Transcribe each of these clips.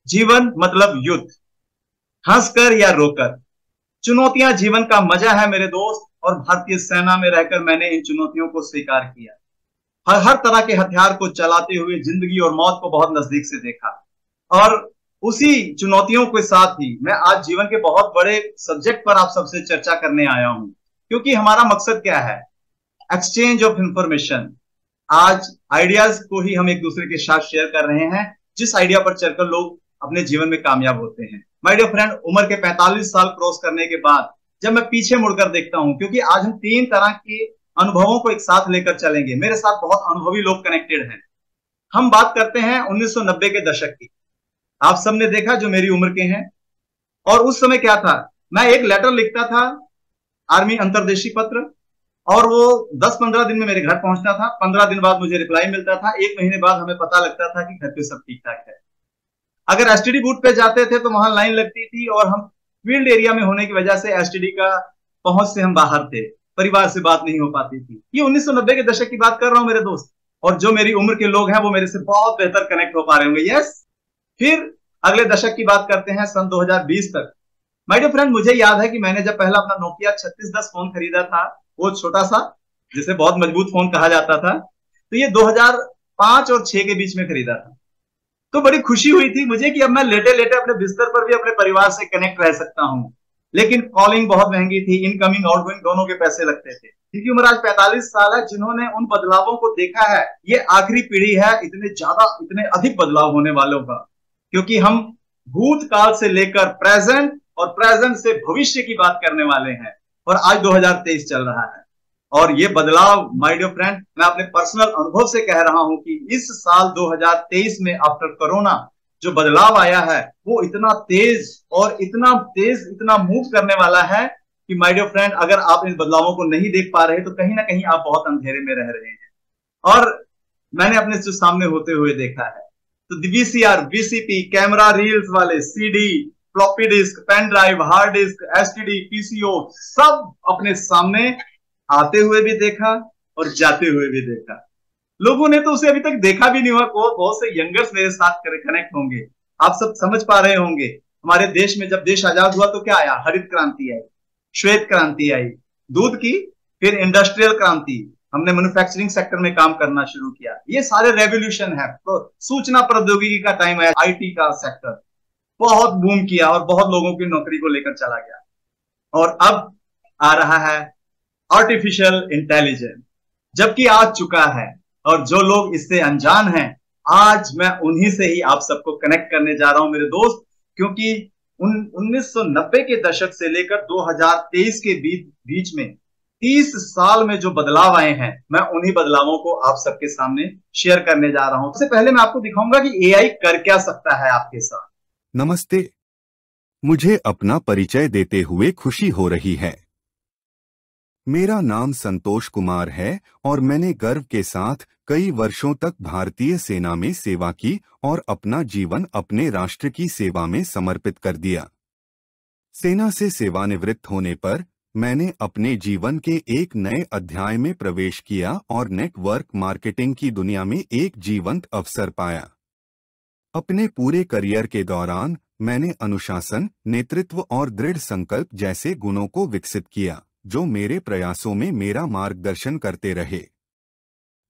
जीवन मतलब युद्ध, हंसकर या रोकर। चुनौतियां जीवन का मजा है मेरे दोस्त, और भारतीय सेना में रहकर मैंने इन चुनौतियों को स्वीकार किया। हर हर तरह के हथियार को चलाते हुए जिंदगी और मौत को बहुत नजदीक से देखा। और उसी चुनौतियों के साथ ही मैं आज जीवन के बहुत बड़े सब्जेक्ट पर आप सबसे चर्चा करने आया हूं, क्योंकि हमारा मकसद क्या है? Exchange of information. आज आइडियाज को ही हम एक दूसरे के साथ शेयर कर रहे हैं, जिस आइडिया पर चलकर लोग अपने जीवन में कामयाब होते हैं। माय डियर फ्रेंड, उम्र के 45 साल क्रॉस करने के बाद जब मैं पीछे मुड़कर देखता हूं, क्योंकि आज हम 3 तरह के अनुभवों को एक साथ लेकर चलेंगे। मेरे साथ बहुत अनुभवी लोग कनेक्टेड हैं। हम बात करते हैं 1990 के दशक की। आप सबने देखा जो मेरी उम्र के हैं। और उस समय क्या था, मैं एक लेटर लिखता था, आर्मी अंतर्देशीय पत्र, और वो 10-15 दिन में मेरे घर पहुंचता था। 15 दिन बाद मुझे रिप्लाई मिलता था। 1 महीने बाद हमें पता लगता था कि घर पे सब ठीक ठाक है। अगर एसटीडी बूथ पे जाते थे तो वहां लाइन लगती थी, और हम फील्ड एरिया में होने की वजह से एसटीडी का पहुंच से हम बाहर थे। परिवार से बात नहीं हो पाती थी। ये 1990 के दशक की बात कर रहा हूं मेरे दोस्त। और जो मेरी उम्र के लोग हैं वो मेरे से बहुत बेहतर कनेक्ट हो पा रहे होंगे। यस। फिर अगले दशक की बात करते हैं, सन 2020 तक। माय डियर फ्रेंड, मुझे याद है कि मैंने जब पहला अपना नोकिया 3610 फोन खरीदा था, वो छोटा सा, जिसे बहुत मजबूत फोन कहा जाता था, तो ये 2005 और 6 के बीच में खरीदा था। तो बड़ी खुशी हुई थी मुझे कि अब मैं लेटे लेटे अपने बिस्तर पर भी अपने परिवार से कनेक्ट रह सकता हूं। लेकिन कॉलिंग बहुत महंगी थी, इनकमिंग आउटगोइंग दोनों के पैसे लगते थे। क्योंकि उम्र आज 45 साल है, जिन्होंने उन बदलावों को देखा है, ये आखिरी पीढ़ी है इतने अधिक बदलाव होने वालों का। क्योंकि हम भूतकाल से लेकर प्रेजेंट और प्रेजेंट से भविष्य की बात करने वाले हैं, और आज 2023 चल रहा है। और ये बदलाव, माय डियर फ्रेंड, मैं अपने पर्सनल अनुभव से कह रहा हूं कि इस साल 2023 में आफ्टर कोरोना जो बदलाव आया है, वो इतना तेज और इतना मूव करने वाला है कि माय डियर फ्रेंड, अगर आप इन बदलावों को नहीं देख पा रहे तो कहीं ना कहीं आप बहुत अंधेरे में रह रहे हैं। और मैंने अपने जो सामने होते हुए देखा है, तो वीसीआर, वीसीपी, कैमरा रील्स वाले, CD, floppy disk, pen drive, hard disk, STD, PCO, सब अपने सामने आते हुए भी देखा और जाते हुए भी देखा। लोगों ने तो उसे अभी तक देखा भी नहीं हुआ। को बहुत से यंगर्स मेरे साथ कनेक्ट होंगे। आप सब समझ पा रहे होंगे, हमारे देश में जब देश आजाद हुआ तो क्या आया? हरित क्रांति आई, श्वेत क्रांति आई दूध की, फिर इंडस्ट्रियल क्रांति, हमने मैन्युफैक्चरिंग सेक्टर में काम करना शुरू किया। ये सारे रेवोल्यूशन है। तो सूचना प्रौद्योगिकी का टाइम आया, आईटी का सेक्टर बहुत बूम किया और बहुत लोगों की नौकरी को लेकर चला गया। और अब आ रहा है आर्टिफिशियल इंटेलिजेंस, जबकि आ चुका है। और जो लोग इससे अनजान हैं, आज मैं उन्हीं से ही आप सबको कनेक्ट करने जा रहा हूं मेरे दोस्त। क्योंकि 1990 के दशक से लेकर 2023 के बीच में 30 साल में जो बदलाव आए हैं, मैं उन्हीं बदलावों को आप सबके सामने शेयर करने जा रहा हूं। सबसे पहले मैं आपको दिखाऊंगा कि एआई कर क्या सकता है आपके साथ। नमस्ते, मुझे अपना परिचय देते हुए खुशी हो रही है। मेरा नाम संतोष कुमार है और मैंने गर्व के साथ कई वर्षों तक भारतीय सेना में सेवा की और अपना जीवन अपने राष्ट्र की सेवा में समर्पित कर दिया। सेना से सेवानिवृत्त होने पर मैंने अपने जीवन के एक नए अध्याय में प्रवेश किया और नेटवर्क मार्केटिंग की दुनिया में एक जीवंत अवसर पाया। अपने पूरे करियर के दौरान मैंने अनुशासन, नेतृत्व और दृढ़ संकल्प जैसे गुणों को विकसित किया, जो मेरे प्रयासों में मेरा मार्गदर्शन करते रहे।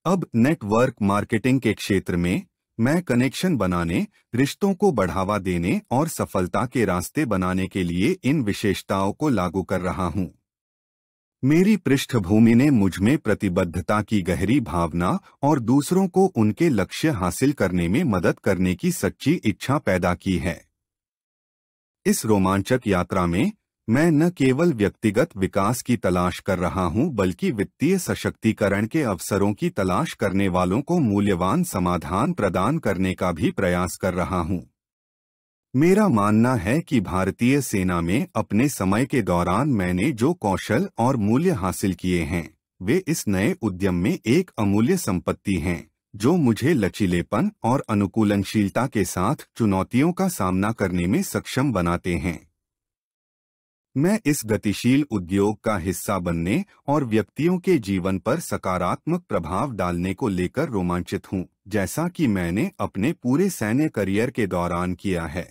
अब नेटवर्क मार्केटिंग के क्षेत्र में मैं कनेक्शन बनाने, रिश्तों को बढ़ावा देने और सफलता के रास्ते बनाने के लिए इन विशेषताओं को लागू कर रहा हूं। मेरी पृष्ठभूमि ने मुझमें प्रतिबद्धता की गहरी भावना और दूसरों को उनके लक्ष्य हासिल करने में मदद करने की सच्ची इच्छा पैदा की है। इस रोमांचक यात्रा में मैं न केवल व्यक्तिगत विकास की तलाश कर रहा हूं, बल्कि वित्तीय सशक्तिकरण के अवसरों की तलाश करने वालों को मूल्यवान समाधान प्रदान करने का भी प्रयास कर रहा हूं। मेरा मानना है कि भारतीय सेना में अपने समय के दौरान मैंने जो कौशल और मूल्य हासिल किए हैं, वे इस नए उद्यम में एक अमूल्य संपत्ति हैं, जो मुझे लचीलेपन और अनुकूलनशीलता के साथ चुनौतियों का सामना करने में सक्षम बनाते हैं। मैं इस गतिशील उद्योग का हिस्सा बनने और व्यक्तियों के जीवन पर सकारात्मक प्रभाव डालने को लेकर रोमांचित हूं, जैसा कि मैंने अपने पूरे सैन्य करियर के दौरान किया है।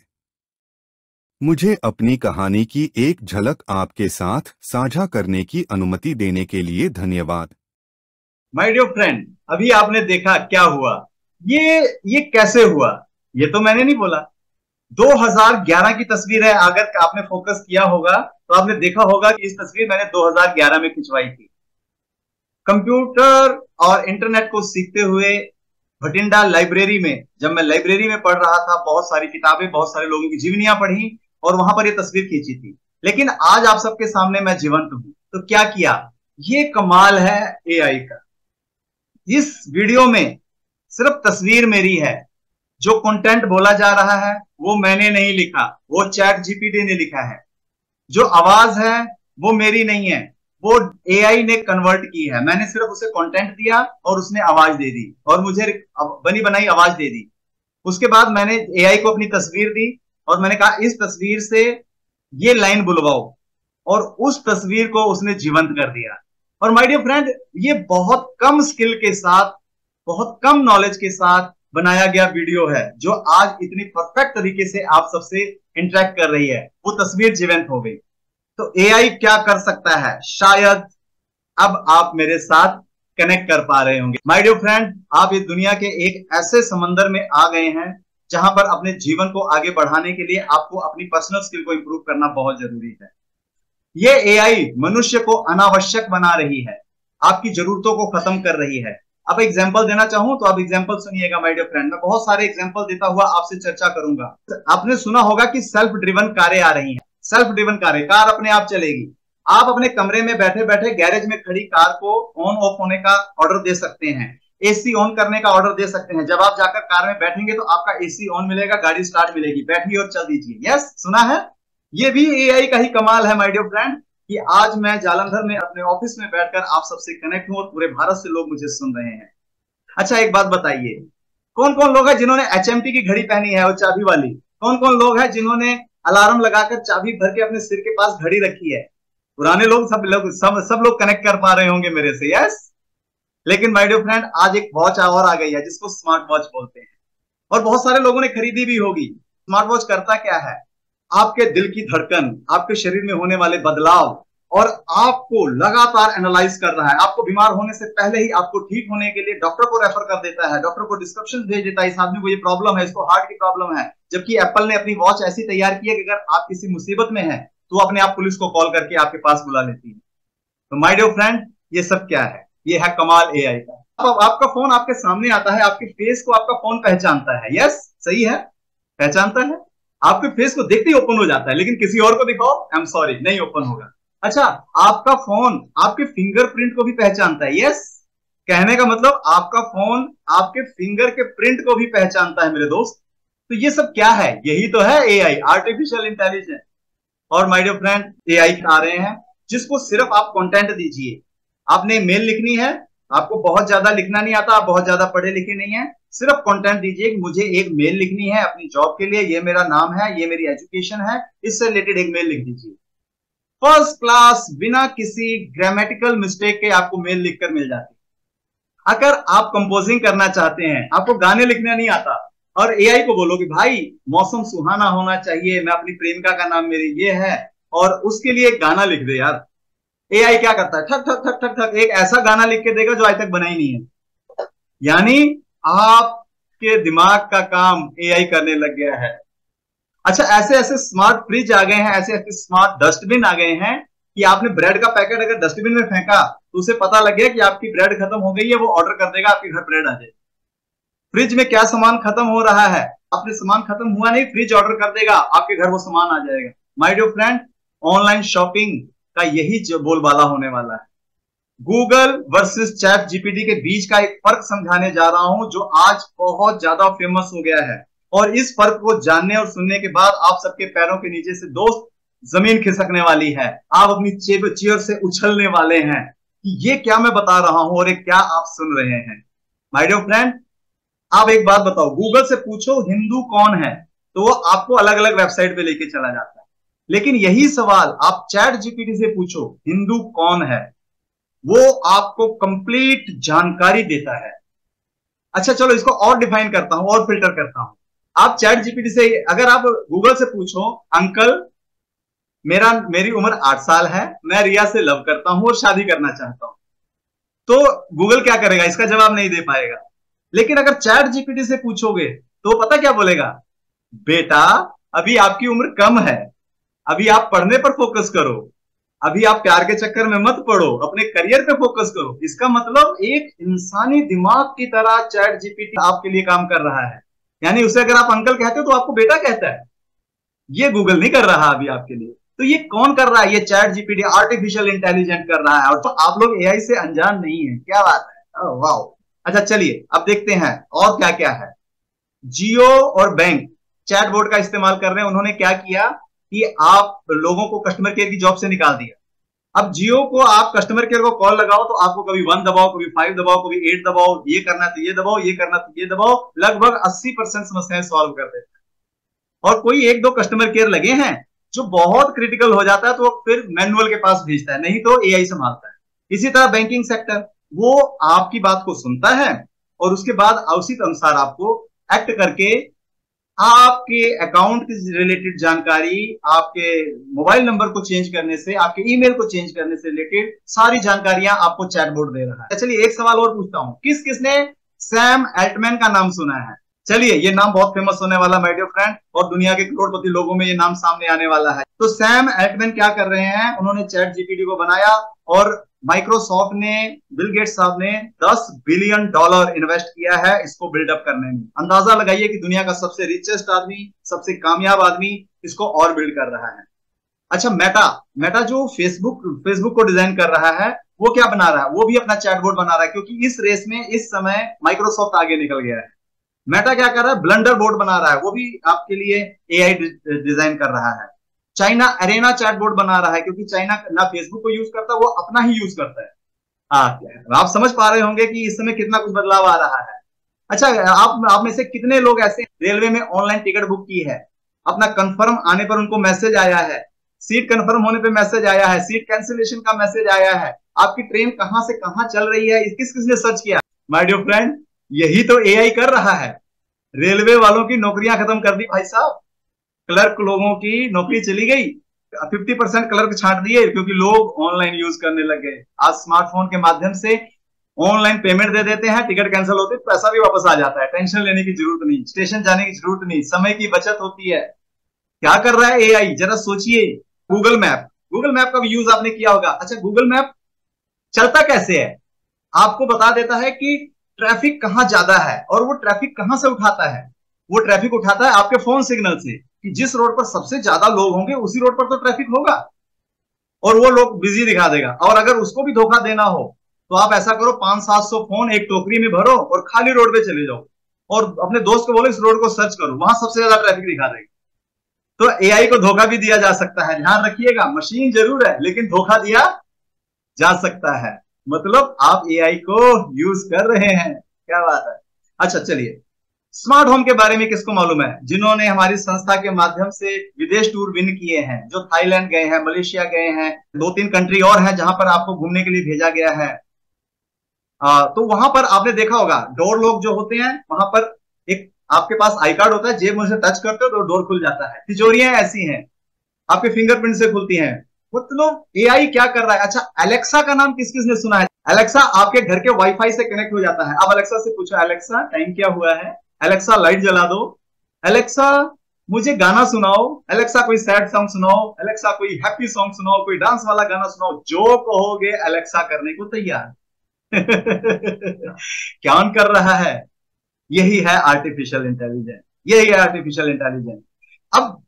मुझे अपनी कहानी की एक झलक आपके साथ साझा करने की अनुमति देने के लिए धन्यवाद। माय डियर फ्रेंड, अभी आपने देखा क्या हुआ। ये कैसे हुआ, ये तो मैंने नहीं बोला। 2011 की तस्वीर है। अगर आपने फोकस किया होगा तो आपने देखा होगा कि इस तस्वीर मैंने 2011 में खिंचवाई थी। कंप्यूटर और इंटरनेट को सीखते हुए भटिंडा लाइब्रेरी में, जब मैं लाइब्रेरी में पढ़ रहा था, बहुत सारी किताबें, बहुत सारे लोगों की जीवनियां पढ़ी और वहां पर ये तस्वीर खींची थी। लेकिन आज आप सबके सामने मैं जीवंत हूं, तो क्या किया? ये कमाल है एआई का। इस वीडियो में सिर्फ तस्वीर मेरी है, जो कंटेंट बोला जा रहा है वो मैंने नहीं लिखा, वो चैट जीपीटी ने लिखा है। जो आवाज है वो मेरी नहीं है, वो एआई ने कन्वर्ट की है। मैंने सिर्फ उसे कंटेंट दिया और उसने आवाज दे दी और मुझे बनी बनाई आवाज दे दी। उसके बाद मैंने एआई को अपनी तस्वीर दी और मैंने कहा इस तस्वीर से ये लाइन बुलवाओ, और उस तस्वीर को उसने जीवंत कर दिया। और माय डियर फ्रेंड, ये बहुत कम स्किल के साथ, बहुत कम नॉलेज के साथ बनाया गया वीडियो है, जो आज इतनी परफेक्ट तरीके से आप सबसे इंटरेक्ट कर रही है। वो तस्वीर जीवंत हो गई। तो एआई क्या कर सकता है, शायद अब आप मेरे साथ कनेक्ट कर पा रहे होंगे। माय डियर फ्रेंड, आप इस दुनिया के एक ऐसे समंदर में आ गए हैं जहां पर अपने जीवन को आगे बढ़ाने के लिए आपको अपनी पर्सनल स्किल को इंप्रूव करना बहुत जरूरी है। ये एआई मनुष्य को अनावश्यक बना रही है, आपकी जरूरतों को खत्म कर रही है। अब एग्जांपल देना चाहूं तो आप एग्जांपल सुनिएगा माय डियर फ्रेंड। मैं बहुत सारे एग्जांपल देता हुआ आपसे चर्चा करूंगा। आपने सुना होगा कि सेल्फ ड्रिवन कारें आ रही हैं। सेल्फ ड्रिवन कारें, कार अपने आप चलेगी। आप अपने कमरे में बैठे बैठे गैरेज में खड़ी कार को ऑन ऑफ होने का ऑर्डर दे सकते हैं, एसी ऑन करने का ऑर्डर दे सकते हैं। जब आप जाकर कार में बैठेंगे तो आपका एसी ऑन मिलेगा, गाड़ी स्टार्ट मिलेगी, बैठिए और चल दीजिए। यस, सुना है? ये भी एआई का ही कमाल है माय डियर फ्रेंड, कि आज मैं जालंधर में अपने ऑफिस में बैठकर आप सबसे कनेक्ट हूं और पूरे भारत से लोग मुझे सुन रहे हैं। अच्छा, एक बात बताइए, कौन कौन लोग हैं जिन्होंने एचएमटी की घड़ी पहनी है, वो चाबी वाली? कौन कौन लोग हैं जिन्होंने अलार्म लगाकर चाबी भर के अपने सिर के पास घड़ी रखी है? पुराने लोग, सब लोग कनेक्ट कर पा रहे होंगे मेरे से। यस। लेकिन माय डियर फ्रेंड, आज एक वॉच और आ गई है जिसको स्मार्ट वॉच बोलते हैं, और बहुत सारे लोगों ने खरीदी भी होगी। स्मार्ट वॉच करता क्या है? आपके दिल की धड़कन, आपके शरीर में होने वाले बदलाव और आपको लगातार एनालाइज कर रहा है। आपको बीमार होने से पहले ही आपको ठीक होने के लिए डॉक्टर को रेफर कर देता है, डॉक्टर को डिस्क्रिप्शन भेज देता है, इस आदमी को ये प्रॉब्लम है, इसको हार्ट की प्रॉब्लम है। जबकि एप्पल ने अपनी वॉच ऐसी तैयार की है कि अगर आप किसी मुसीबत में है तो अपने आप पुलिस को कॉल करके आपके पास बुला लेती है। तो माय डियर फ्रेंड, ये सब क्या है? ये है कमाल एआई का। अब आपका फोन आपके सामने आता है, आपके फेस को आपका फोन पहचानता है। यस, सही है, पहचानता है। आपके फेस को देखते ही ओपन हो जाता है, लेकिन किसी और को दिखाओ, आई एम सॉरी, नहीं ओपन होगा। अच्छा, आपका फोन आपके फिंगरप्रिंट को भी पहचानता है। यस, कहने का मतलब आपका फोन आपके फिंगर के प्रिंट को भी पहचानता है मेरे दोस्त। तो ये सब क्या है? यही तो है एआई, आर्टिफिशियल इंटेलिजेंस। और माय डियर फ्रेंड, एआई आ रहे हैं जिसको सिर्फ आप कंटेंट दीजिए। आपने मेल लिखनी है, आपको बहुत ज्यादा लिखना नहीं आता, आप बहुत ज्यादा पढ़े लिखे नहीं है, सिर्फ कंटेंट दीजिए कि मुझे एक मेल लिखनी है अपनी जॉब के लिए, ये मेरा नाम है, ये मेरी एजुकेशन है, इससे रिलेटेड एक मेल लिख दीजिए। फर्स्ट क्लास, बिना किसी ग्रामेटिकल मिस्टेक के आपको मेल लिखकर मिल जाती है। अगर आप कंपोजिंग करना चाहते हैं, आपको गाने लिखना नहीं आता, और एआई को बोलो कि भाई मौसम सुहाना होना चाहिए, मैं अपनी प्रेमिका का नाम मेरी ये है, और उसके लिए एक गाना लिख दे यार, एआई क्या करता है? ठक ठक ठक ठक ठक एक ऐसा गाना लिख के देगा जो आज तक बना ही नहीं है। यानी आपके दिमाग का काम एआई करने लग गया है। अच्छा, ऐसे ऐसे स्मार्ट फ्रिज आ गए हैं, ऐसे ऐसे स्मार्ट डस्टबिन आ गए हैं कि आपने ब्रेड का पैकेट अगर डस्टबिन में फेंका तो उसे पता लग गया कि आपकी ब्रेड खत्म हो गई है, वो ऑर्डर कर देगा, आपके घर ब्रेड आ जाएगी। फ्रिज में क्या सामान खत्म हो रहा है? आपने सामान खत्म हुआ नहीं, फ्रिज ऑर्डर कर देगा, आपके घर वो सामान आ जाएगा। My dear friend, online shopping का यही बोलबाला होने वाला है। गूगल वर्सेस चैट जीपीटी के बीच का एक फर्क समझाने जा रहा हूं, जो आज बहुत ज्यादा फेमस हो गया है। और इस फर्क को जानने और सुनने के बाद आप सबके पैरों के नीचे से दोस्त जमीन खिसकने वाली है। आप अपनी चेयर से उछलने वाले हैं कि ये क्या मैं बता रहा हूं और ये क्या आप सुन रहे हैं। माय डियर फ्रेंड, आप एक बात बताओ, गूगल से पूछो हिंदू कौन है, तो वो आपको अलग अलग वेबसाइट पे लेके चला जाता है। लेकिन यही सवाल आप चैट जीपीटी से पूछो, हिंदू कौन है, वो आपको कंप्लीट जानकारी देता है। अच्छा चलो इसको और डिफाइन करता हूं और फिल्टर करता हूं। आप चैट जीपीटी से, अगर आप गूगल से पूछो, अंकल मेरी उम्र 8 साल है, मैं रिया से लव करता हूं और शादी करना चाहता हूं, तो गूगल क्या करेगा, इसका जवाब नहीं दे पाएगा। लेकिन अगर चैट जीपीटी से पूछोगे तो पता क्या बोलेगा, बेटा अभी आपकी उम्र कम है, अभी आप पढ़ने पर फोकस करो, अभी आप प्यार के चक्कर में मत पड़ो, अपने करियर पे फोकस करो। इसका मतलब एक इंसानी दिमाग की तरह चैट जीपीटी आपके लिए काम कर रहा है। यानी उसे अगर आप अंकल कहते हो तो आपको बेटा कहता है। ये गूगल नहीं कर रहा अभी आपके लिए। तो ये कौन कर रहा है, ये चैट जीपीटी आर्टिफिशियल इंटेलिजेंट कर रहा है। और तो आप लोग एआई से अनजान नहीं है, क्या बात है, वाह। अच्छा चलिए अब देखते हैं और क्या क्या है। जियो और बैंक चैट बोर्ड का इस्तेमाल कर रहे हैं। उन्होंने क्या किया कि आप लोगों को कस्टमर केयर की जॉब से निकाल दिया। अब जियो को आप कस्टमर केयर को कॉल लगाओ तो आपको कभी 1 दबाओ, कभी 5 दबाओ, कभी 8 दबाओ, ये करना तो ये दबाओ, ये करना तो ये दबाओ, लगभग 80% समस्याएं सॉल्व कर देते हैं। और कोई एक दो कस्टमर केयर लगे हैं जो बहुत क्रिटिकल हो जाता है तो फिर मैनुअल के पास भेजता है, नहीं तो एआई संभालता है। इसी तरह बैंकिंग सेक्टर, वो आपकी बात को सुनता है और उसके बाद उचित अनुसार आपको एक्ट करके आपके अकाउंट की रिलेटेड जानकारी, आपके मोबाइल नंबर को चेंज करने से, आपके ईमेल को चेंज करने से रिलेटेड सारी जानकारियां आपको चैटबॉट दे रहा है। चलिए एक सवाल और पूछता हूं, किस किसने सैम एल्टमैन का नाम सुना है? चलिए ये नाम बहुत फेमस होने वाला माय डियर फ्रेंड, और दुनिया के करोड़पति लोगों में ये नाम सामने आने वाला है। तो सैम एल्टमैन क्या कर रहे हैं, उन्होंने चैट जीपीटी को बनाया और माइक्रोसॉफ्ट ने, बिल गेट्स साहब ने $10 बिलियन इन्वेस्ट किया है इसको बिल्डअप करने में। अंदाजा लगाइए कि दुनिया का सबसे रिचेस्ट आदमी, सबसे कामयाब आदमी इसको और बिल्ड कर रहा है। अच्छा मेटा जो फेसबुक को डिजाइन कर रहा है, वो क्या बना रहा है, वो भी अपना चैटबॉट बना रहा है, क्योंकि इस रेस में इस समय माइक्रोसॉफ्ट आगे निकल गया है। मेटा क्या कर रहा है, ब्लंडर बोर्ड बना रहा है, वो भी आपके लिए एआई डिजाइन कर रहा है। चाइना अरेना चैटबॉट बना रहा है, क्योंकि चाइना ना फेसबुक को यूज करता, वो अपना ही यूज करता है। आप समझ पा रहे होंगे कि इस समय कितना कुछ बदलाव आ रहा है। अच्छा आप में से कितने लोग ऐसे रेलवे में ऑनलाइन टिकट बुक की है, अपना कंफर्म आने पर उनको मैसेज आया है, सीट कंफर्म होने पे मैसेज आया है, सीट कैंसिलेशन का मैसेज आया है, आपकी ट्रेन कहां से कहां चल रही है, किस किसने सर्च किया? माय डियर फ्रेंड, यही तो एआई कर रहा है। रेलवे वालों की नौकरियां खत्म कर दी भाई साहब, क्लर्क लोगों की नौकरी चली गई, 50% क्लर्क छांट दिए, क्योंकि लोग ऑनलाइन यूज करने लग गए। आज स्मार्टफोन के माध्यम से ऑनलाइन पेमेंट दे देते हैं, टिकट कैंसिल होती है, पैसा भी वापस आ जाता है, टेंशन लेने की जरूरत नहीं, स्टेशन जाने की जरूरत नहीं, समय की बचत होती है। क्या कर रहा है एआई, जरा सोचिए। गूगल मैप का भी यूज आपने किया होगा। अच्छा गूगल मैप चलता कैसे है, आपको बता देता है कि ट्रैफिक कहां ज्यादा है, और वो ट्रैफिक कहां से उठाता है, वो ट्रैफिक उठाता है आपके फोन सिग्नल से, कि जिस रोड पर सबसे ज्यादा लोग होंगे उसी रोड पर तो ट्रैफिक होगा, और वो लोग बिजी दिखा देगा। और अगर उसको भी धोखा देना हो तो आप ऐसा करो, 500-700 फोन एक टोकरी में भरो और खाली रोड पे चले जाओ, और अपने दोस्त को बोलो इस रोड को सर्च करो, वहां सबसे ज्यादा ट्रैफिक दिखा देगा। तो एआई को धोखा भी दिया जा सकता है, ध्यान रखिएगा, मशीन जरूर है लेकिन धोखा दिया जा सकता है। मतलब आप एआई को यूज कर रहे हैं, क्या बात है। अच्छा चलिए, स्मार्ट होम के बारे में किसको मालूम है, जिन्होंने हमारी संस्था के माध्यम से विदेश टूर विन किए हैं, जो थाईलैंड गए हैं, मलेशिया गए हैं, 2-3 कंट्री और हैं जहां पर आपको घूमने के लिए भेजा गया है। तो वहां पर आपने देखा होगा, डोर लॉक जो होते हैं, वहां पर एक आपके पास आई कार्ड होता है, जेब में से टच करते हो तो डोर खुल जाता है। तिजोरियां ऐसी हैं, आपके फिंगरप्रिंट से खुलती हैं। मतलब एआई क्या कर रहा है। अच्छा एलेक्सा का नाम किस किसने सुना है? एलेक्सा आपके घर के वाईफाई से कनेक्ट हो जाता है। अब एलेक्सा से पूछो, एलेक्सा टाइम क्या हुआ है, एलेक्सा लाइट जला दो, एलेक्सा मुझे गाना सुनाओ, एलेक्सा कोई सैड सॉन्ग सुनाओ, एलेक्सा कोई हैप्पी सॉन्ग सुनाओ, कोई डांस वाला गाना सुनाओ, जो कहोगे एलेक्सा करने को तैयार। कौन कर रहा है? यही है आर्टिफिशियल इंटेलिजेंस, यही है आर्टिफिशियल इंटेलिजेंस। अब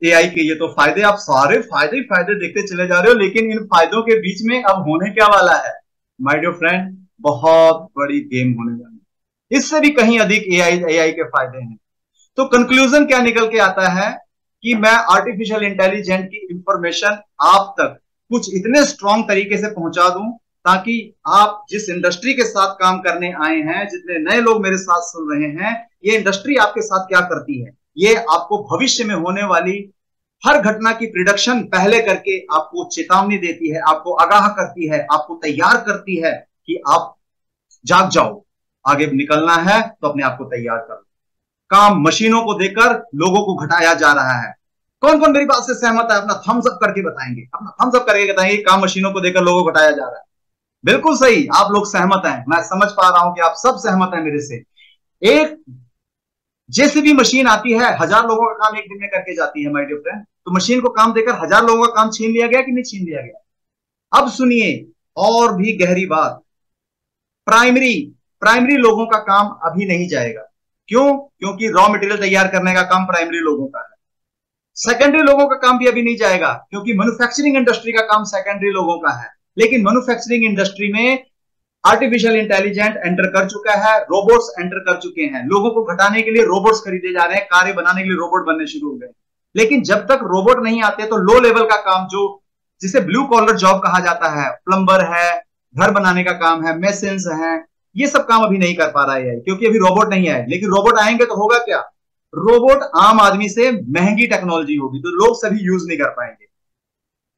एआई के ये तो फायदे, आप सारे फायदे फायदे देखते चले जा रहे हो, लेकिन इन फायदों के बीच में अब होने क्या वाला है माय डियर फ्रेंड, बहुत बड़ी गेम होने वाली है। इससे भी कहीं अधिक एआई के फायदे हैं। तो कंक्लूजन क्या निकल के आता है कि मैं आर्टिफिशियल इंटेलिजेंस की इंफॉर्मेशन आप तक कुछ इतने स्ट्रॉन्ग तरीके से पहुंचा दूं ताकि आप जिस इंडस्ट्री के साथ काम करने आए हैं, जितने नए लोग मेरे साथ सुन रहे हैं, ये इंडस्ट्री आपके साथ क्या करती है, ये आपको भविष्य में होने वाली हर घटना की प्रिडिक्शन पहले करके आपको चेतावनी देती है, आपको आगाह करती है, आपको तैयार करती है कि आप जाग जाओ, आगे निकलना है तो अपने आप को तैयार कर लो। काम मशीनों को देकर लोगों को घटाया जा रहा है। कौन कौन मेरी बात से सहमत है? अपना थम्स अप करके बताएंगे, अपना थम्स अप करके बताएंगे। काम मशीनों को देकर लोगों को घटाया जा रहा है। बिल्कुल सही, आप लोग सहमत हैं। मैं समझ पा रहा हूं कि आप सब सहमत हैं मेरे से। एक जेसीबी मशीन आती है, 1000 लोगों का काम एक दिन में करके जाती है माय डियर फ्रेंड। तो मशीन को काम देकर 1000 लोगों का काम छीन लिया गया कि नहीं छीन लिया गया? अब सुनिए और भी गहरी बात। प्राइमरी लोगों का काम अभी नहीं जाएगा। क्यों? क्योंकि रॉ मटेरियल तैयार करने का काम प्राइमरी लोगों का है। सेकेंडरी लोगों का काम भी अभी नहीं जाएगा, क्योंकि मैन्युफैक्चरिंग इंडस्ट्री का काम सेकेंडरी लोगों का है। लेकिन मैन्युफैक्चरिंग इंडस्ट्री में आर्टिफिशियल इंटेलिजेंस एंटर कर चुका है, रोबोट्स एंटर कर चुके हैं। लोगों को घटाने के लिए रोबोट्स खरीदे जा रहे हैं, कार्य बनाने के लिए रोबोट बनने शुरू हो गए। लेकिन जब तक रोबोट नहीं आते तो लो लेवल का काम, जो जिसे ब्लू कॉलर जॉब कहा जाता है, प्लम्बर है, घर बनाने का काम है, मेसिन्स हैं, ये सब काम अभी नहीं कर पा रहा है, क्योंकि अभी रोबोट नहीं आए। लेकिन रोबोट आएंगे तो होगा क्या? रोबोट आम आदमी से महंगी टेक्नोलॉजी होगी, तो लोग सभी यूज नहीं कर पाएंगे।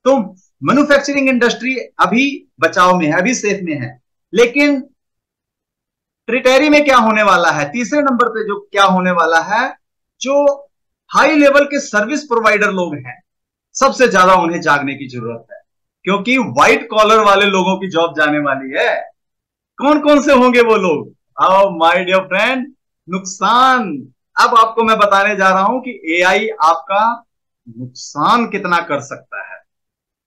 तो मैन्युफैक्चरिंग इंडस्ट्री अभी बचाव में है, अभी सेफ में है। लेकिन ट्रिटेरी में क्या होने वाला है? तीसरे नंबर पे जो क्या होने वाला है, जो हाई लेवल के सर्विस प्रोवाइडर लोग हैं, सबसे ज्यादा उन्हें जागने की जरूरत है, क्योंकि व्हाइट कॉलर वाले लोगों की जॉब जाने वाली है। कौन कौन से होंगे वो लोग? आओ माय डियर फ्रेंड, नुकसान। अब आपको मैं बताने जा रहा हूं कि एआई आपका नुकसान कितना कर सकता है।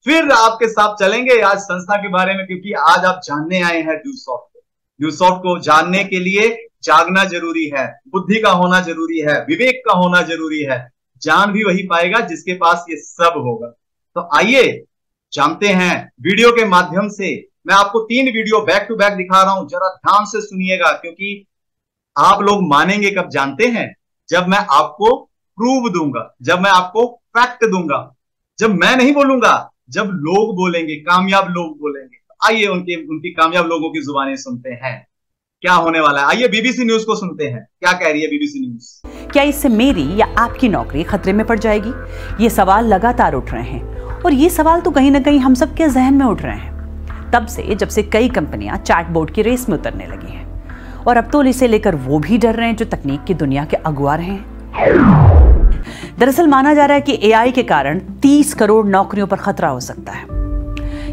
फिर आपके साथ चलेंगे आज संस्था के बारे में, क्योंकि आज आप जानने आए हैं ड्यूसॉफ्ट को। ड्यूसॉफ्ट को जानने के लिए जागना जरूरी है, बुद्धि का होना जरूरी है, विवेक का होना जरूरी है। जान भी वही पाएगा जिसके पास ये सब होगा। तो आइए जानते हैं वीडियो के माध्यम से। मैं आपको 3 वीडियो बैक टू बैक दिखा रहा हूं, जरा ध्यान से सुनिएगा, क्योंकि आप लोग मानेंगे कब जानते हैं? जब मैं आपको प्रूव दूंगा, जब मैं आपको फैक्ट दूंगा, जब मैं नहीं बोलूंगा, जब लोग बोलेंगे, कामयाब लोग बोलेंगे। आइए उनकी कामयाब लोगों की जुबानें सुनते हैं, क्या होने वाला है। आइए बीबीसी न्यूज को सुनते हैं, क्या कह रही है बीबीसी न्यूज। क्या इससे मेरी या आपकी नौकरी खतरे में पड़ जाएगी? ये सवाल लगातार उठ रहे हैं, और ये सवाल तो कहीं ना कहीं हम सबके जहन में उठ रहे हैं तब से जब से कई कंपनियां चैटबॉट की रेस में उतरने लगी हैं। और अब तो इसे लेकर वो भी डर रहे हैं जो तकनीक की दुनिया के अगुआ रहे हैं। दरअसल माना जा रहा है कि एआई के कारण 30 करोड़ नौकरियों पर खतरा हो सकता है।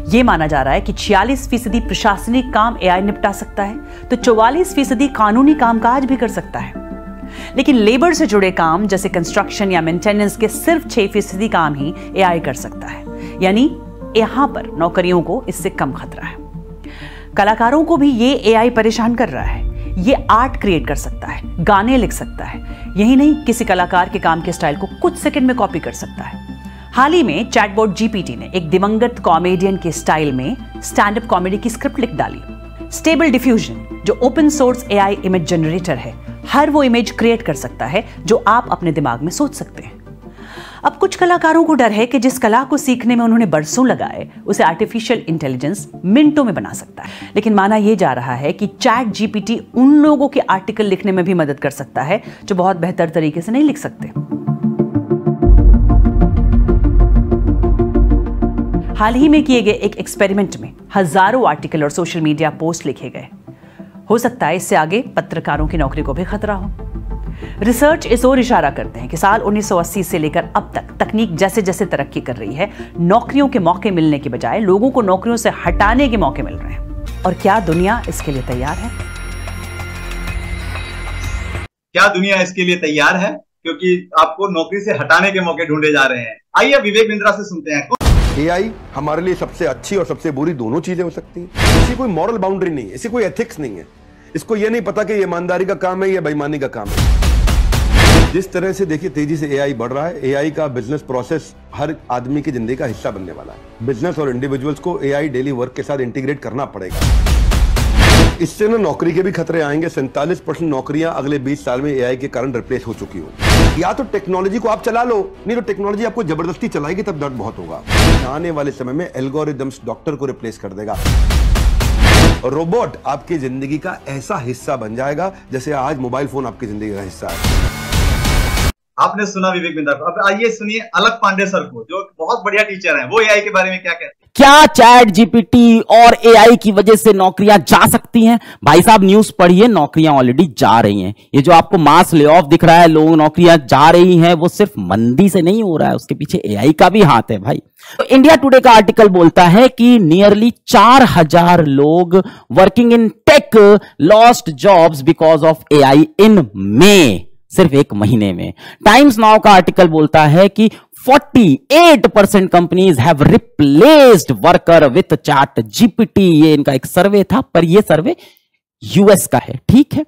यह माना जा रहा है कि 46% प्रशासनिक काम एआई निपटा सकता है, तो 44% कानूनी कामकाज भी कर सकता है। लेकिन लेबर से जुड़े काम जैसे कंस्ट्रक्शन या मेंटेनेंस के सिर्फ 6% काम ही एआई कर सकता है। यानी यहां पर नौकरियों को इससे कम खतरा है। कलाकारों को भी ये एआई परेशान कर रहा है। ये आर्ट क्रिएट कर सकता है, गाने लिख सकता है, यही नहीं किसी कलाकार के काम के स्टाइल को कुछ सेकंड में कॉपी कर सकता है। हाल ही में चैटबॉट जीपीटी ने एक दिवंगत कॉमेडियन के स्टाइल में स्टैंड अप कॉमेडी की स्क्रिप्ट लिख डाली। स्टेबल डिफ्यूजन, जो open source AI image generator है, हर वो इमेज क्रिएट कर सकता है जो आप अपने दिमाग में सोच सकते हैं। अब कुछ कलाकारों को डर है कि जिस कला को सीखने में उन्होंने बरसों लगाए, उसे आर्टिफिशियल इंटेलिजेंस मिनटों में बना सकता है। लेकिन माना यह जा रहा है कि चैट जीपीटी उन लोगों के आर्टिकल लिखने में भी मदद कर सकता है जो बहुत बेहतर तरीके से नहीं लिख सकते। हाल ही में किए गए एक एक्सपेरिमेंट में हजारों आर्टिकल और सोशल मीडिया पोस्ट लिखे गए। हो सकता है इससे आगे पत्रकारों की नौकरी को भी खतरा हो। रिसर्च इस ओर इशारा करते हैं कि साल 1980 से लेकर अब तक तकनीक जैसे जैसे तरक्की कर रही है, नौकरियों के मौके मिलने के बजाय लोगों को नौकरियों से हटाने के मौके मिल रहे हैं। और क्या दुनिया इसके लिए तैयार है? क्या दुनिया इसके लिए तैयार है? क्योंकि आपको नौकरी से हटाने के मौके ढूंढे जा रहे हैं। आइए विवेक बिंद्रा से सुनते हैं। एआई हमारे लिए सबसे अच्छी और सबसे बुरी दोनों चीजें हो सकती हैं। इसकी कोई मॉरल बाउंड्री नहीं है, इसकी कोई एथिक्स नहीं है। इसको यह नहीं पता कि ये ईमानदारी का काम है या बेईमानी का काम है। जिस तरह से देखिए तेजी से एआई बढ़ रहा है, एआई का बिजनेस प्रोसेस हर आदमी की जिंदगी का हिस्सा बनने वाला है। बिजनेस और इंडिविजुअल्स को एआई डेली वर्क के साथ इंटीग्रेट करना पड़ेगा। इससे ना नौकरी के भी खतरे आएंगे। 47% नौकरियां अगले 20 साल में एआई के कारण रिप्लेस हो चुकी हो। या तो टेक्नोलॉजी को आप चला लो, नहीं तो टेक्नोलॉजी आपको जबरदस्ती चलाएगी, तब दर्द बहुत होगा। आने वाले समय में एल्गोरिदम्स डॉक्टर को रिप्लेस कर देगा। रोबोट आपकी जिंदगी का ऐसा हिस्सा बन जाएगा जैसे आज मोबाइल फोन आपकी जिंदगी का हिस्सा है। आपने सुना विवेक बिंद्रा को। अब आइए सुनिए अलक पांडे सर को, जो बहुत बढ़िया टीचर हैं, वो एआई के बारे में क्या कहते हैं। क्या चैट जीपीटी और एआई की वजह से नौकरियां जा सकती हैं? भाई साहब न्यूज पढ़िए, नौकरियां ऑलरेडी जा रही हैं। ये जो आपको मास ले ऑफ दिख रहा है, लोग नौकरियां जा रही हैं, वो सिर्फ मंदी से नहीं हो रहा है, उसके पीछे एआई का भी हाथ है भाई। तो इंडिया टुडे का आर्टिकल बोलता है कि नियरली 4000 लोग working in tech lost jobs because of AI in May, सिर्फ एक महीने में। टाइम्स नाउ का आर्टिकल बोलता है कि 48% companies have replaced worker with chat GPT. ये इनका एक सर्वे था, पर ये सर्वे यूएस का है, ठीक है।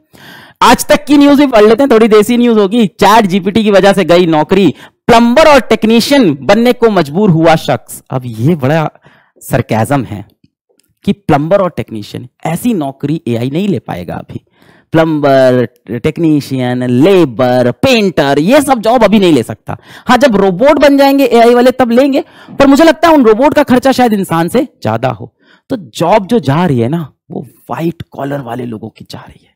आज तक की न्यूज भी पढ़ लेते हैं, थोड़ी देसी न्यूज होगी। चैट जीपीटी की वजह से गई नौकरी, प्लम्बर और टेक्नीशियन बनने को मजबूर हुआ शख्स। अब ये बड़ा सरकाज़म है कि प्लम्बर और टेक्नीशियन, ऐसी नौकरी एआई नहीं ले पाएगा अभी। प्लम्बर, टेक्नीशियन, लेबर, पेंटर, ये सब जॉब अभी नहीं ले सकता। हाँ, जब रोबोट बन जाएंगे एआई वाले तब लेंगे, पर मुझे लगता है उन रोबोट का खर्चा शायद इंसान से ज्यादा हो। तो जॉब जो जा रही है ना, वो व्हाइट कॉलर वाले लोगों की जा रही है।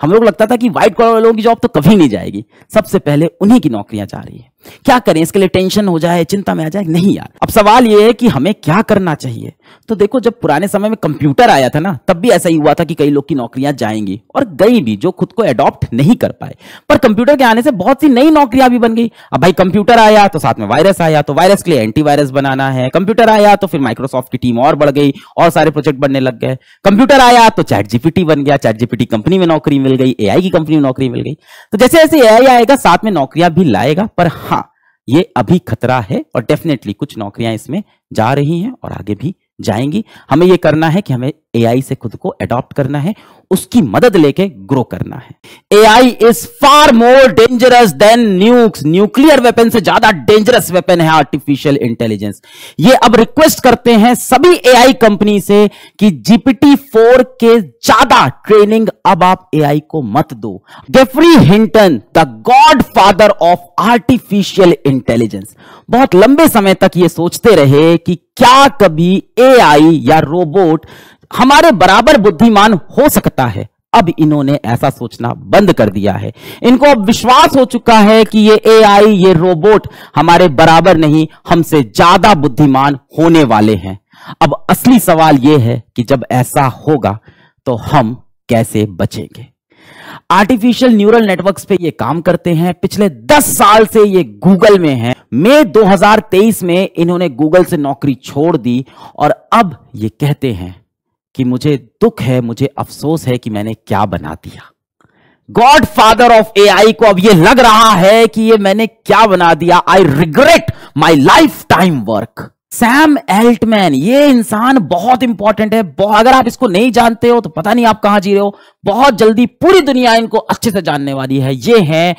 हम लोग लगता था कि व्हाइट कॉलर वालों की जॉब तो कभी नहीं जाएगी, सबसे पहले उन्हीं की नौकरियां जा रही है। क्या करें, इसके लिए टेंशन हो जाए, चिंता में आ जाए? नहीं यार। अब सवाल यह है कि हमें क्या करना चाहिए। तो देखो, जब पुराने समय में कंप्यूटर आया था ना, तब भी ऐसा ही हुआ था कि कई लोग की नौकरियां जाएंगी, और गई भी, जो खुद को अडॉप्ट नहीं कर पाए। पर कंप्यूटर के आने से बहुत सी नई नौकरियां भी बन गई। अब भाई कंप्यूटर आया तो साथ में वायरस आया, तो वायरस के लिए एंटीवायरस बनाना है। कंप्यूटर आया तो फिर माइक्रोसॉफ्ट की टीम और बढ़ गई और सारे प्रोजेक्ट बनने लग गए। कंप्यूटर आया तो चैट जीपीटी बन गया, चैट जीपीटी कंपनी में नौकरी मिल गई, एआई की कंपनी में नौकरी मिल गई। तो जैसे जैसे एआई आएगा साथ में नौकरियां भी लाएगा, पर हाँ, ये अभी खतरा है और डेफिनेटली कुछ नौकरियां इसमें जा रही हैं और आगे भी जाएंगी। हमें यह करना है कि हमें एआई से खुद को अडॉप्ट करना है, उसकी मदद लेके ग्रो करना है। AI is far more dangerous than nukes. Nuclear weapon से ज्यादा डेंजरस वेपन है आर्टिफिशियल इंटेलिजेंस। ये अब रिक्वेस्ट करते हैं सभी एआई कंपनी से कि GPT-4 के ज्यादा ट्रेनिंग अब आप एआई को मत दो। Geoffrey Hinton, the godfather of artificial intelligence, बहुत लंबे समय तक ये सोचते रहे कि क्या कभी एआई या रोबोट हमारे बराबर बुद्धिमान हो सकता है। अब इन्होंने ऐसा सोचना बंद कर दिया है। इनको अब विश्वास हो चुका है कि ये एआई, ये रोबोट हमारे बराबर नहीं, हमसे ज्यादा बुद्धिमान होने वाले हैं। अब असली सवाल यह है कि जब ऐसा होगा तो हम कैसे बचेंगे। आर्टिफिशियल न्यूरल नेटवर्क्स पे ये काम करते हैं, पिछले 10 साल से ये गूगल में है। मई 2023 में इन्होंने गूगल से नौकरी छोड़ दी और अब ये कहते हैं कि मुझे दुख है, मुझे अफसोस है कि मैंने क्या बना दिया। गॉड फादर ऑफ एआई को अब ये लग रहा है कि ये मैंने क्या बना दिया। I regret my life time work. Sam Altman, ये इंसान बहुत इंपॉर्टेंट है। अगर आप इसको नहीं जानते हो तो पता नहीं आप कहां जी रहे हो। बहुत जल्दी पूरी दुनिया इनको अच्छे से जानने वाली है। ये हैं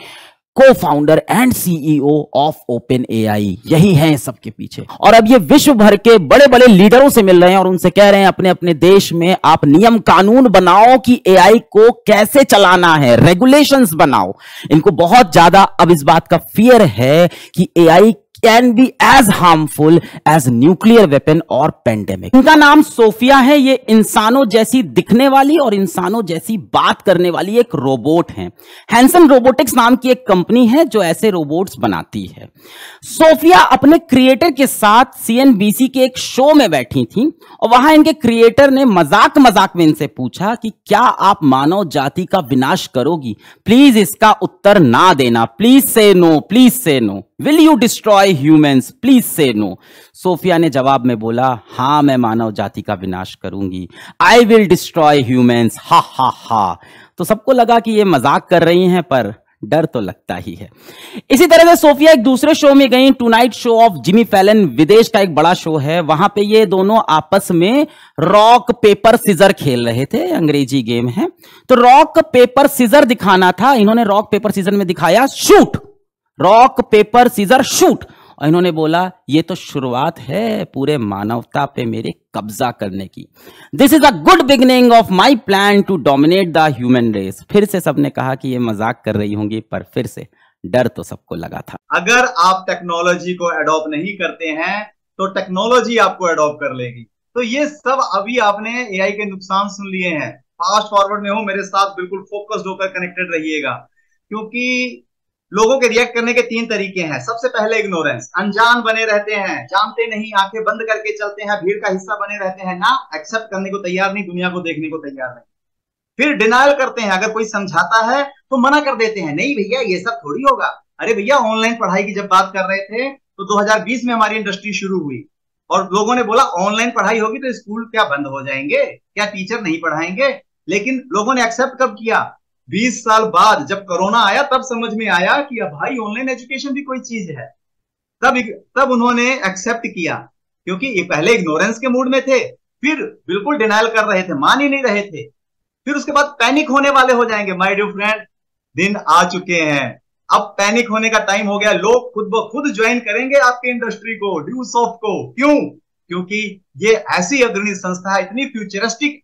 को founder and CEO of open AI, यही हैं सबके पीछे। और अब ये विश्व भर के बड़े बड़े लीडरों से मिल रहे हैं और उनसे कह रहे हैं अपने अपने देश में आप नियम कानून बनाओ कि एआई को कैसे चलाना है, रेगुलेशंस बनाओ। इनको बहुत ज्यादा अब इस बात का फियर है कि AI can be as harmful as nuclear weapon और पेंडेमिक। इनका नाम सोफिया है। ये इंसानों जैसी दिखने वाली और इंसानों जैसी बात करने वाली एक रोबोट है। हैंसन रोबोटिक्स नाम की एक कंपनी है जो ऐसे रोबोट्स बनाती है। सोफिया अपने क्रिएटर के साथ सीएनबीसी के एक शो में बैठी थी और वहां इनके क्रिएटर ने मजाक मजाक में इनसे पूछा कि क्या आप मानव जाति का विनाश करोगी? प्लीज इसका उत्तर ना देना, please say no, please say no. Will you destroy humans? Please say no. Sophia ने जवाब में बोला, हां मैं मानव जाति का विनाश करूंगी। आई विल डिस्ट्रॉय ह्यूमंस, हा हा हा। तो सबको लगा कि ये मजाक कर रही हैं, पर डर तो लगता ही है। इसी तरह से सोफिया एक दूसरे शो में गई, tonight show off Jimmy Fallon, विदेश का एक बड़ा शो है। वहां पे ये दोनों आपस में रॉक पेपर सीजर खेल रहे थे, अंग्रेजी गेम है। तो रॉक पेपर सीजर दिखाना था, इन्होंने रॉक पेपर सीजर में दिखाया shoot, rock paper scissor shoot. और इन्होंने बोला ये तो शुरुआत है पूरे मानवता पे मेरे कब्जा करने की। This is a good beginning of my plan to dominate the human race. फिर से सबने कहा कि ये मजाक कर रही होंगी, पर फिर से डर तो सबको लगा था। अगर आप टेक्नोलॉजी को अडॉप्ट नहीं करते हैं तो टेक्नोलॉजी आपको अडॉप्ट कर लेगी। तो ये सब अभी आपने एआई के नुकसान सुन लिए हैं। फास्ट फॉरवर्ड में हो, मेरे साथ बिल्कुल फोकस्ड होकर कनेक्टेड रहिएगा, क्योंकि लोगों के रिएक्ट करने के 3 तरीके हैं। सबसे पहले इग्नोरेंस, अनजान बने रहते हैं, जानते नहीं, आंखें बंद करके चलते हैं, भीड़ का हिस्सा बने रहते हैं, ना एक्सेप्ट करने को तैयार नहीं, दुनिया को देखने को तैयार नहीं। फिर डिनायल करते हैं, अगर कोई समझाता है तो मना कर देते हैं, नहीं भैया ये सब थोड़ी होगा। अरे भैया ऑनलाइन पढ़ाई की जब बात कर रहे थे तो 2020 में हमारी इंडस्ट्री शुरू हुई और लोगों ने बोला ऑनलाइन पढ़ाई होगी तो स्कूल क्या बंद हो जाएंगे, क्या टीचर नहीं पढ़ाएंगे? लेकिन लोगों ने एक्सेप्ट कब किया? 20 साल बाद जब कोरोना आया तब समझ में आया कि अब भाई ऑनलाइन एजुकेशन भी कोई चीज है। तब उन्होंने एक्सेप्ट किया, क्योंकि ये पहले इग्नोरेंस के मूड में थे, फिर बिल्कुल डिनायल कर रहे थे, मान ही नहीं रहे थे, फिर उसके बाद पैनिक होने वाले हो जाएंगे। माय डियर फ्रेंड, दिन आ चुके हैं, अब पैनिक होने का टाइम हो गया। लोग खुद ब खुद ज्वाइन करेंगे आपकी इंडस्ट्री को, ड्यूसॉफ्ट को। क्यों? क्योंकि ये ऐसी अग्रणी संस्था है, इतनी फ्यूचरिस्टिक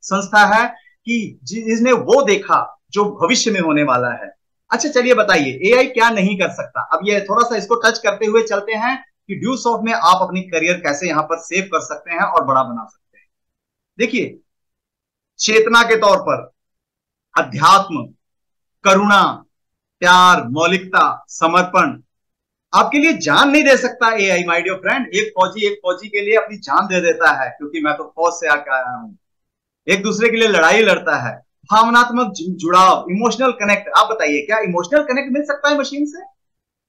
संस्था है कि जिसने वो देखा जो भविष्य में होने वाला है। अच्छा चलिए बताइए एआई क्या नहीं कर सकता। अब ये थोड़ा सा इसको टच करते हुए चलते हैं कि ड्यूसॉफ्ट में आप अपनी करियर कैसे यहां पर सेव कर सकते हैं और बड़ा बना सकते हैं। देखिए, चेतना के तौर पर अध्यात्म, करुणा, प्यार, मौलिकता, समर्पण आपके लिए जान नहीं दे सकता एआई। माय डियर फ्रेंड, एक फौजी के लिए अपनी जान दे देता है, क्योंकि मैं तो फौज से आकर आया हूं। एक दूसरे के लिए लड़ाई लड़ता है। भावनात्मक जुड़ाव, इमोशनल कनेक्ट। आप बताइए क्या इमोशनल कनेक्ट मिल सकता है मशीन से?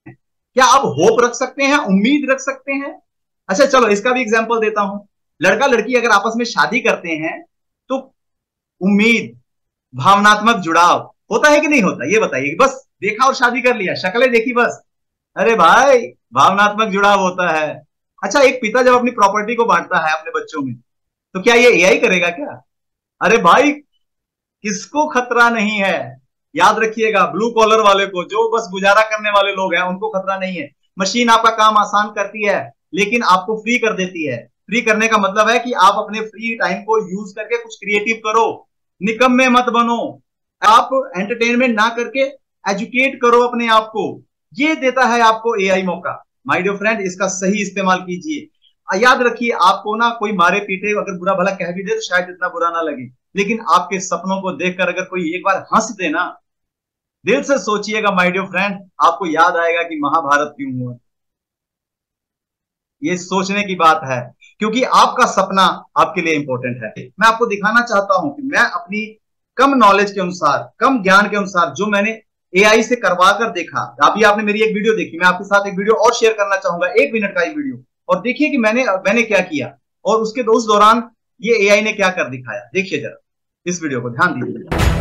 क्या आप होप रख सकते हैं, उम्मीद रख सकते हैं? अच्छा चलो इसका भी एग्जांपल देता हूं। लड़का लड़की अगर आपस में शादी करते हैं तो उम्मीद, भावनात्मक जुड़ाव होता है कि नहीं होता? ये बताइए। बस देखा और शादी कर लिया, शक्लें देखी बस, अरे भाई भावनात्मक जुड़ाव होता है। अच्छा, एक पिता जब अपनी प्रॉपर्टी को बांटता है अपने बच्चों में, तो क्या ये एआई करेगा क्या? अरे भाई किसको खतरा नहीं है, याद रखिएगा, ब्लू कॉलर वाले को, जो बस गुजारा करने वाले लोग हैं उनको खतरा नहीं है। मशीन आपका काम आसान करती है लेकिन आपको फ्री कर देती है। फ्री करने का मतलब है कि आप अपने फ्री टाइम को यूज करके कुछ क्रिएटिव करो, निकम्मे मत बनो। आप एंटरटेनमेंट ना करके एजुकेट करो अपने आप को। ये देता है आपको एआई मौका। माय डियर फ्रेंड, इसका सही इस्तेमाल कीजिए। याद रखिए, आपको ना कोई मारे पीटे अगर बुरा भला कह भी दे तो शायद इतना बुरा ना लगे, लेकिन आपके सपनों को देखकर अगर कोई एक बार हंस दे ना, दिल से सोचिएगा माय डियर फ्रेंड, आपको याद आएगा कि महाभारत क्यों हुआ। ये सोचने की बात है, क्योंकि आपका सपना आपके लिए इंपॉर्टेंट है। मैं आपको दिखाना चाहता हूं कि मैं अपनी कम नॉलेज के अनुसार, कम ज्ञान के अनुसार, जो मैंने एआई से करवा कर देखा। अभी आपने मेरी एक वीडियो देखी, मैं आपके साथ एक वीडियो और शेयर करना चाहूंगा, 1 मिनट का एक वीडियो, और देखिए कि मैंने क्या किया और उस दौरान ये एआई ने क्या कर दिखाया। देखिए जरा इस वीडियो को, ध्यान दीजिए।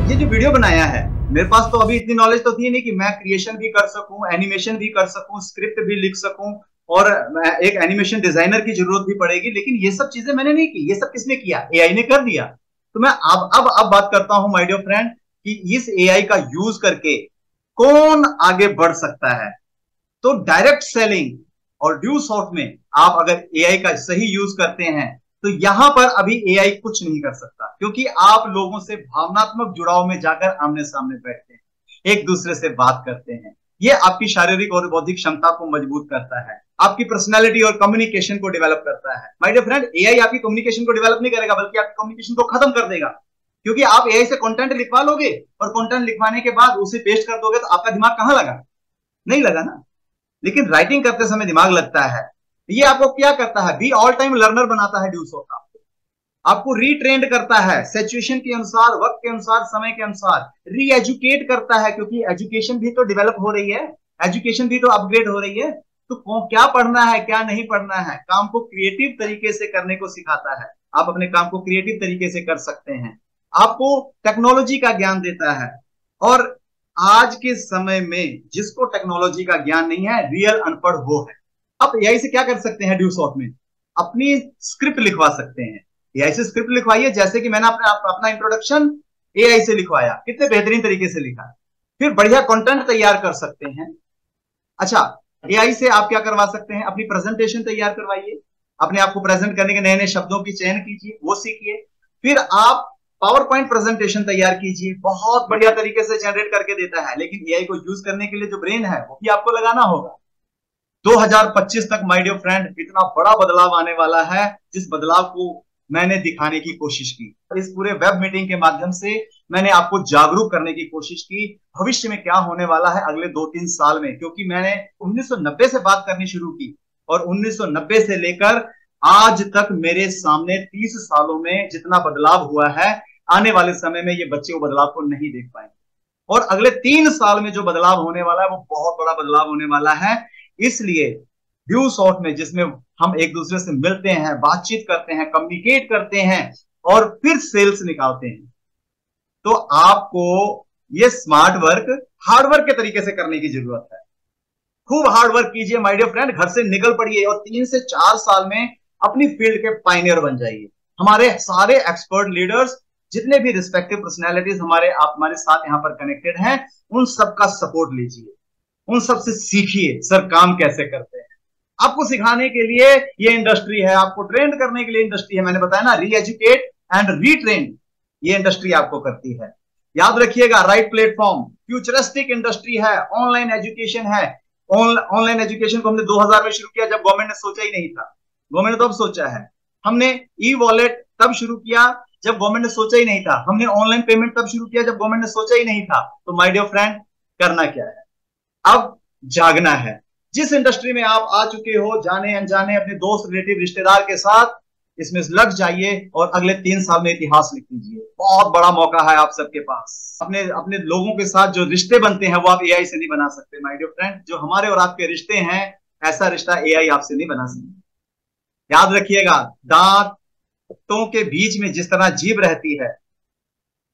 ये जो वीडियो बनाया है, मेरे पास तो अभी इतनी नॉलेज तो थी नहीं कि मैं क्रिएशन भी कर सकूं, एनिमेशन भी कर सकूं, स्क्रिप्ट भी लिख सकूं, और एक एनिमेशन डिजाइनर की जरूरत भी पड़ेगी। लेकिन ये सब चीजें मैंने नहीं की, ये सब किसने किया? एआई ने कर दिया। तो मैं अब बात करता हूं माय डियर फ्रेंड कि इस एआई का यूज करके कौन आगे बढ़ सकता है। तो डायरेक्ट सेलिंग और ड्यूसॉफ्ट में आप अगर एआई का सही यूज करते हैं तो यहां पर अभी एआई कुछ नहीं कर सकता, क्योंकि आप लोगों से भावनात्मक जुड़ाव में जाकर आमने सामने बैठते हैं, एक दूसरे से बात करते हैं। ये आपकी शारीरिक और बौद्धिक क्षमता को मजबूत करता है, आपकी पर्सनालिटी और कम्युनिकेशन को डेवलप करता है। माय डियर फ्रेंड, एआई आपकी कम्युनिकेशन को डेवलप नहीं करेगा, बल्कि आपकी कम्युनिकेशन को खत्म कर देगा। क्योंकि आप एआई से कंटेंट लिखवा लोगे और कंटेंट लिखवाने के बाद उसे पेस्ट कर दोगे, तो आपका दिमाग कहां लगा? नहीं लगा ना। लेकिन राइटिंग करते समय दिमाग लगता है। ये आपको क्या करता है? बी ऑल टाइम लर्नर बनाता है ड्यूसॉफ्ट। आपको रीट्रेंड करता है सिचुएशन के अनुसार, वक्त के अनुसार, समय के अनुसार, री एजुकेट करता है, क्योंकि एजुकेशन भी तो डेवलप हो रही है, एजुकेशन भी तो अपग्रेड हो रही है। तो क्या पढ़ना है क्या नहीं पढ़ना है, काम को क्रिएटिव तरीके से करने को सिखाता है। आप अपने काम को क्रिएटिव तरीके से कर सकते हैं, आपको टेक्नोलॉजी का ज्ञान देता है। और आज के समय में जिसको टेक्नोलॉजी का ज्ञान नहीं है, रियल अनपढ़ वो है। आप एआई से क्या कर सकते हैं ड्यूसॉफ्ट में, अपनी स्क्रिप्ट लिखवा सकते हैं। एआई से स्क्रिप्ट लिखवाइए, जैसे कि मैंने अपना इंट्रोडक्शन एआई से लिखवाया, कितने बेहतरीन तरीके से लिखा। फिर बढ़िया कंटेंट तैयार कर सकते हैं। अच्छा, एआई से आप क्या करवा सकते हैं, अपनी प्रेजेंटेशन तैयार करवाइए, अपने आप को प्रेजेंट करने के नए नए शब्दों की चयन कीजिए, वो सीखिए। फिर आप पावर पॉइंट प्रेजेंटेशन तैयार कीजिए, बहुत बढ़िया तरीके से जनरेट करके देता है। लेकिन एआई को यूज करने के लिए जो ब्रेन है वो भी आपको लगाना होगा। 2025 तक माय डियर फ्रेंड इतना बड़ा बदलाव आने वाला है, जिस बदलाव को मैंने दिखाने की कोशिश की। इस पूरे वेब मीटिंग के माध्यम से मैंने आपको जागरूक करने की कोशिश की भविष्य में क्या होने वाला है अगले 2-3 साल में। क्योंकि मैंने 1990 से बात करनी शुरू की और 1990 से लेकर आज तक मेरे सामने 30 सालों में जितना बदलाव हुआ है, आने वाले समय में ये बच्चे वो बदलाव को नहीं देख पाएंगे। और अगले 3 साल में जो बदलाव होने वाला है वो बहुत बड़ा बदलाव होने वाला है। इसलिए ड्यूसॉफ्ट में, जिसमें हम एक दूसरे से मिलते हैं, बातचीत करते हैं, कम्युनिकेट करते हैं और फिर सेल्स निकालते हैं, तो आपको ये स्मार्ट वर्क हार्ड वर्क के तरीके से करने की जरूरत है। खूब हार्ड वर्क कीजिए माय डियर फ्रेंड, घर से निकल पड़िए और 3 से 4 साल में अपनी फील्ड के पायनियर बन जाइए। हमारे सारे एक्सपर्ट लीडर्स, जितने भी रिस्पेक्टिव पर्सनैलिटीज हमारे साथ यहां पर कनेक्टेड हैं, उन सबका सपोर्ट लीजिए, उन सबसे सीखिए सर काम कैसे करते हैं। आपको सिखाने के लिए ये इंडस्ट्री है, आपको ट्रेन करने के लिए इंडस्ट्री है। मैंने बताया ना, री एजुकेट एंड रीट्रेन, ये इंडस्ट्री आपको करती है। याद रखिएगा, राइट प्लेटफॉर्म, फ्यूचरिस्टिक इंडस्ट्री है, ऑनलाइन एजुकेशन है। ऑनलाइन एजुकेशन को हमने 2000 में शुरू किया, जब गवर्नमेंट ने सोचा ही नहीं था। गवर्नमेंट ने तो अब सोचा है। हमने ई वॉलेट तब शुरू किया जब गवर्नमेंट ने सोचा ही नहीं था। हमने ऑनलाइन पेमेंट तब शुरू किया जब गवर्नमेंट ने सोचा ही नहीं था। तो माय डियर फ्रेंड, करना क्या है, अब जागना है। जिस इंडस्ट्री में आप आ चुके हो, जाने अनजाने अपने दोस्त, रिलेटिव, रिश्तेदार के साथ इसमें लग जाइए और अगले 3 साल में इतिहास लिख लीजिए। बहुत बड़ा मौका है आप सबके पास। अपने लोगों के साथ जो रिश्ते बनते हैं वो आप एआई से नहीं बना सकते माय डियर फ्रेंड। जो हमारे और आपके रिश्ते हैं, ऐसा रिश्ता एआई आपसे नहीं बना सकता। याद रखिएगा, दांतों के बीच में जिस तरह जीभ रहती है,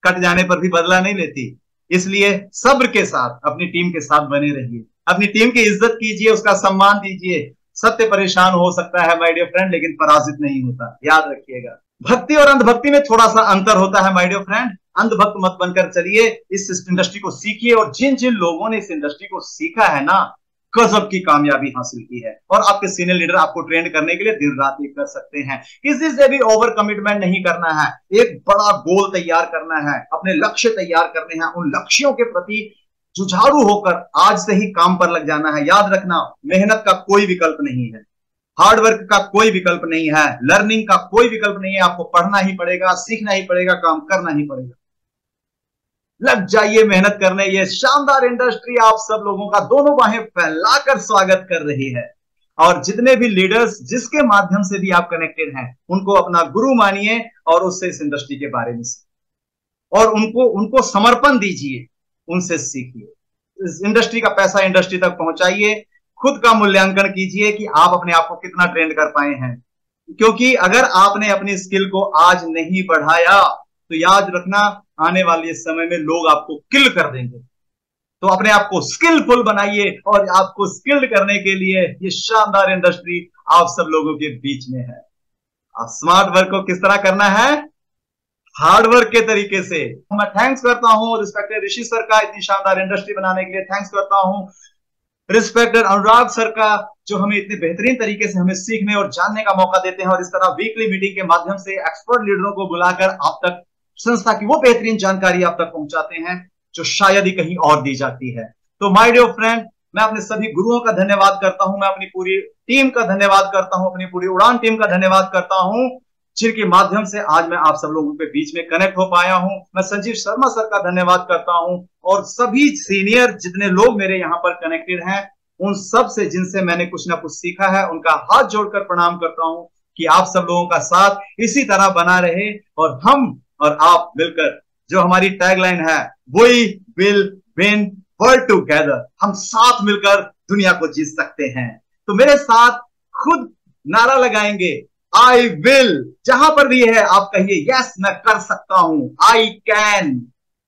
कट जाने पर भी बदला नहीं लेती। इसलिए सब्र के साथ अपनी टीम के साथ बने रहिए, अपनी टीम की इज्जत कीजिए, उसका सम्मान दीजिए। सत्य परेशान हो सकता है माय डियर फ्रेंड, लेकिन पराजित नहीं होता, याद रखिएगा। भक्ति और अंधभक्ति में थोड़ा सा अंतर होता है माय डियर फ्रेंड। अंधभक्त मत बनकर चलिए, इस इंडस्ट्री को सीखिए। और जिन जिन लोगों ने इस इंडस्ट्री को सीखा है ना, गजब की कामयाबी हासिल की है। और आपके सीनियर लीडर आपको ट्रेन करने के लिए दिन रात एक कर सकते हैं। किसी से भी ओवर कमिटमेंट नहीं करना है, एक बड़ा गोल तैयार करना है, अपने लक्ष्य तैयार करने हैं, उन लक्ष्यों के प्रति जुझारू होकर आज से ही काम पर लग जाना है। याद रखना, मेहनत का कोई विकल्प नहीं है, हार्ड वर्क का कोई विकल्प नहीं है, लर्निंग का कोई विकल्प नहीं है। आपको पढ़ना ही पड़ेगा, सीखना ही पड़ेगा, काम करना ही पड़ेगा। लग जाइए मेहनत करने। ये शानदार इंडस्ट्री आप सब लोगों का दोनों बाहें फैलाकर स्वागत कर रही है। और जितने भी लीडर्स जिसके माध्यम से भी आप कनेक्टेड हैं, उनको अपना गुरु मानिए और उससे इस इंडस्ट्री के बारे में सीखिए और उनको समर्पण दीजिए, उनसे सीखिए। इस इंडस्ट्री का पैसा इंडस्ट्री तक पहुंचाइए। खुद का मूल्यांकन कीजिए कि आप अपने आप को कितना ट्रेंड कर पाए हैं। क्योंकि अगर आपने अपनी स्किल को आज नहीं बढ़ाया तो याद रखना, आने वाले समय में लोग आपको किल कर देंगे। तो अपने आप को स्किलफुल बनाइए और आपको स्किल्ड करने के लिए ये शानदार इंडस्ट्री आप सब लोगों के बीच में है। आप स्मार्ट वर्क को किस तरह करना है, हार्ड वर्क के तरीके से। मैं थैंक्स करता हूं रिस्पेक्टेड ऋषि सर का इतनी शानदार इंडस्ट्री बनाने के लिए। थैंक्स करता हूं रिस्पेक्टेड अनुराग सर का, जो हमें इतने बेहतरीन तरीके से हमें सीखने और जानने का मौका देते हैं और इस तरह वीकली मीटिंग के माध्यम से एक्सपर्ट लीडरों को बुलाकर आप तक संस्था की वो बेहतरीन जानकारी आप तक पहुंचाते हैं जो शायद ही कहीं और दी जाती है। तो माय डियर फ्रेंड, मैं अपने सभी गुरुओं का धन्यवाद करता हूं, मैं अपनी पूरी टीम का धन्यवाद करता हूं, अपनी पूरी उड़ान टीम का धन्यवाद करता हूं, जिनके माध्यम से आज मैं आप सब लोगों के बीच में कनेक्ट हो पाया हूं। मैं संजीव शर्मा सर का धन्यवाद करता हूं और सभी सीनियर जितने लोग मेरे यहाँ पर कनेक्टेड हैं, उन सब से जिनसे मैंने कुछ ना कुछ सीखा है, उनका हाथ जोड़कर प्रणाम करता हूं कि आप सब लोगों का साथ इसी तरह बना रहे और हम और आप मिलकर, जो हमारी टैगलाइन है, we will win world together, हम साथ मिलकर दुनिया को जीत सकते हैं। तो मेरे साथ खुद नारा लगाएंगे, आई विल। जहां पर भी है आप कहिए, यस मैं कर सकता हूं, आई कैन,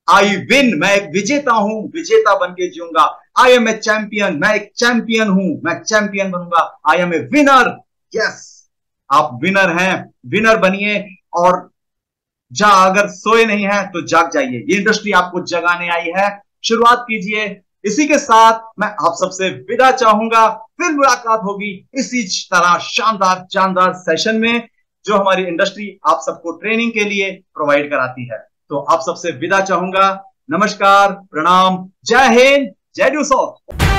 आई विन, मैं एक विजेता हूं, विजेता बन के जीऊंगा। आई एम ए चैंपियन, मैं एक चैंपियन हूं, मैं चैंपियन बनूंगा। I am a winner, yes आप विनर हैं, विनर बनिए। और अगर सोए नहीं है तो जाग जाइए, ये इंडस्ट्री आपको जगाने आई है, शुरुआत कीजिए। इसी के साथ मैं आप सबसे विदा चाहूंगा, फिर मुलाकात होगी इसी तरह शानदार जानदार सेशन में जो हमारी इंडस्ट्री आप सबको ट्रेनिंग के लिए प्रोवाइड कराती है। तो आप सबसे विदा चाहूंगा, नमस्कार, प्रणाम, जय हिंद, जय ड्यूसॉफ्ट।